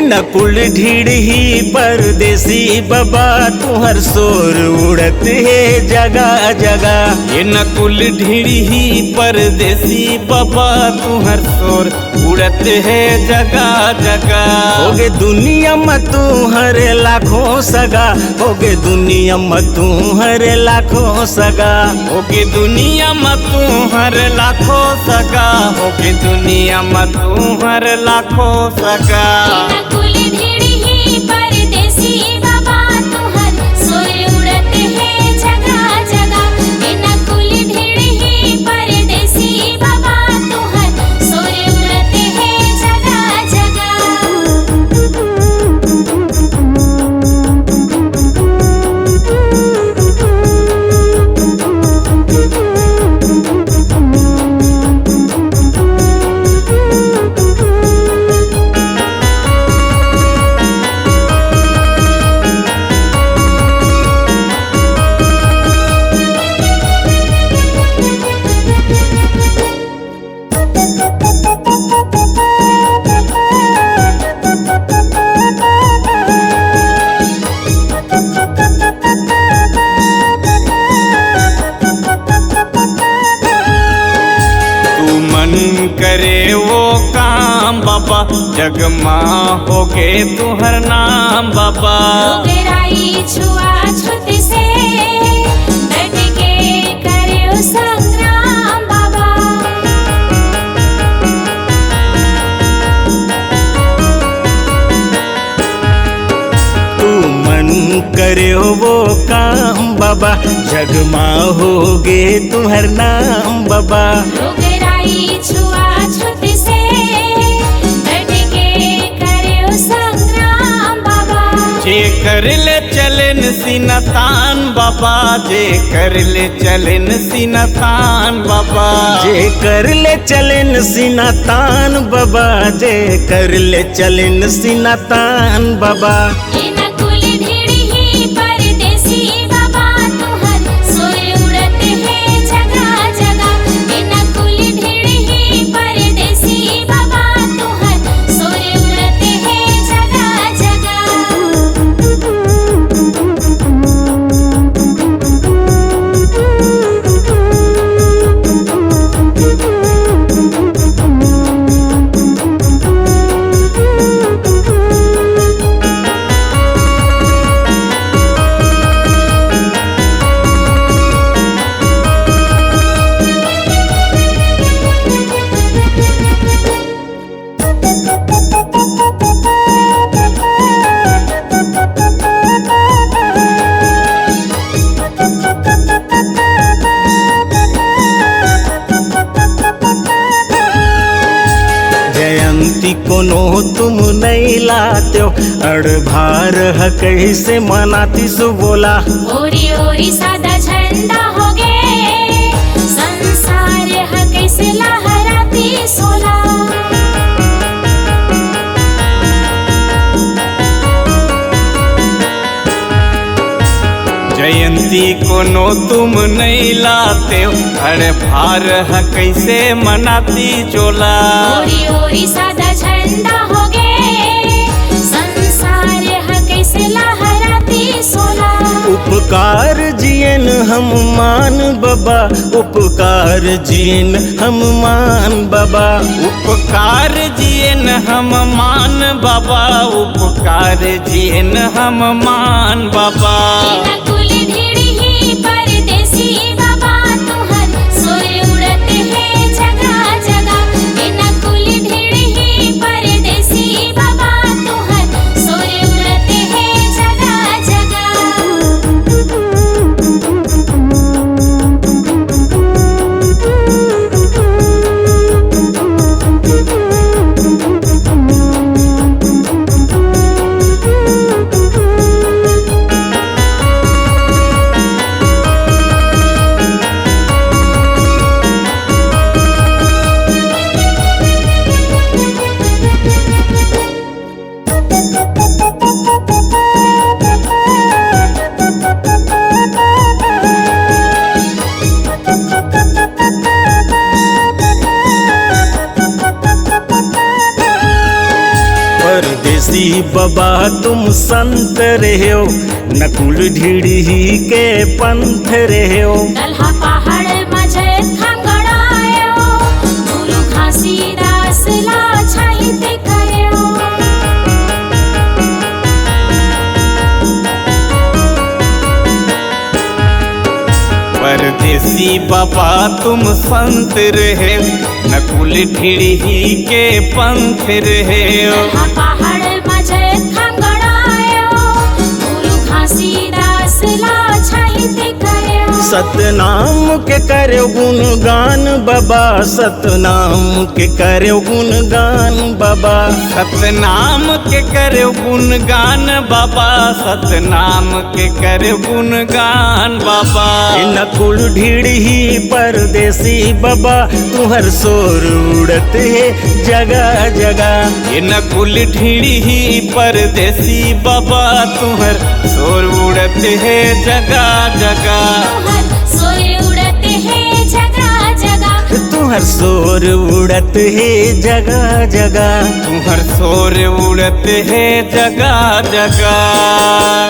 नकुल ढीड़ ही परदेसी बाबा तुहर शोर उड़त है जगह जगह। ये नकुल ढीड़ ही परदेसी बाबा तुहर शोर उड़त है जगह जगह। होगे दुनिया में तुहर लाखों सगा, होगे दुनिया में तुहर लाखों सगा, होगे दुनिया में तुहर लाखों सगा, होगे दुनिया में तुहर लाखों सगा। नकुल ढीड़ ही परदेसी बाबा तुहर शोर उड़त है जगह जगह। ये नकुल ढीड़ ही परदेसी बाबा तुहर शोर उड़त है जगह जगह। करे वो काम बाबा जगमा होके तुहर नाम बाबा। रोगराई छुआछूत से डट के करे ओ संग्राम बाबा। तू मन करे वो काम बाबा जगमा होगे तुहर नाम बाबा। रोगराई छुआछूत से डट के करे ओ संग्राम बाबा। जे कर ले चलन सिनतान बाबा, जे कर ले चलन सिनतान बाबा। जे कर ले चलन सिनातान बाबा, जे कर ले चलन सिनातान बाबा। ये नकुल ढीड़ ही परदेसी बाबा तुहर शोर उड़त है जगह जगह। ये नकुल ढीड़ ही परदेसी बाबा तुहर शोर उड़त है जगह जगह। जयंती कोनो तुम नहीं लाते हो, अड़भार है कैसे मनाती सो बोला। ओरी ओरी सादा झंडा हो गे संसार है कैसे लहराती सोला। जयंती कोनो तुम नहीं लाते हो, अरे भार है कैसे मनाती चोला। ओरी ओरी सादा झंडा हो गे संसार है कैसे लहराती सोला। उपकार जियन हम मान बाबा, उपकार जियन हम मान बाबा। उपकार जियन हम मान बाबा, उपकार जियन हम मान बाबा। ये नकुल ढीड़ ही परदेसी बाबा तुहर शोर उड़त है जगह जगह। ये नकुल ढीड़ ही परदेसी बाबा तुहर शोर उड़त है जगह जगह। परदेसी बाबा तुम संत रहे हो, नकुल ढीढ़ी के पंथ रहे हो। दलहा पहाड़ मजे थांगड़ायो, गुरु घासीदास ला छाहित कयो। परदेसी बाबा तुम संत रहे, नकुल ढीढ़ी के पंथ रहे हो। दलहा पहाड़ मजे थांगड़ायो, गुरु घासीदास ला छाहित कयो। सतनाम के करो गुणगान बाबा, सतनाम के करो गुणगान बाबा। सतनाम के करो गुणगान बाबा, सतनाम के करो गुणगान बाबा। नकुल ढीढ़ी परदेसी बाबा, तुहर शोर उड़त है जगह जगह। ये नकुल ढीढ़ी परदेसी बाबा, तुहर शोर उड़त है जगह जगह। तुहर शोर उड़त है जगह जगह। तुहर शोर उड़त है जगह जगह। तुहर शोर उड़त है जगह जगह।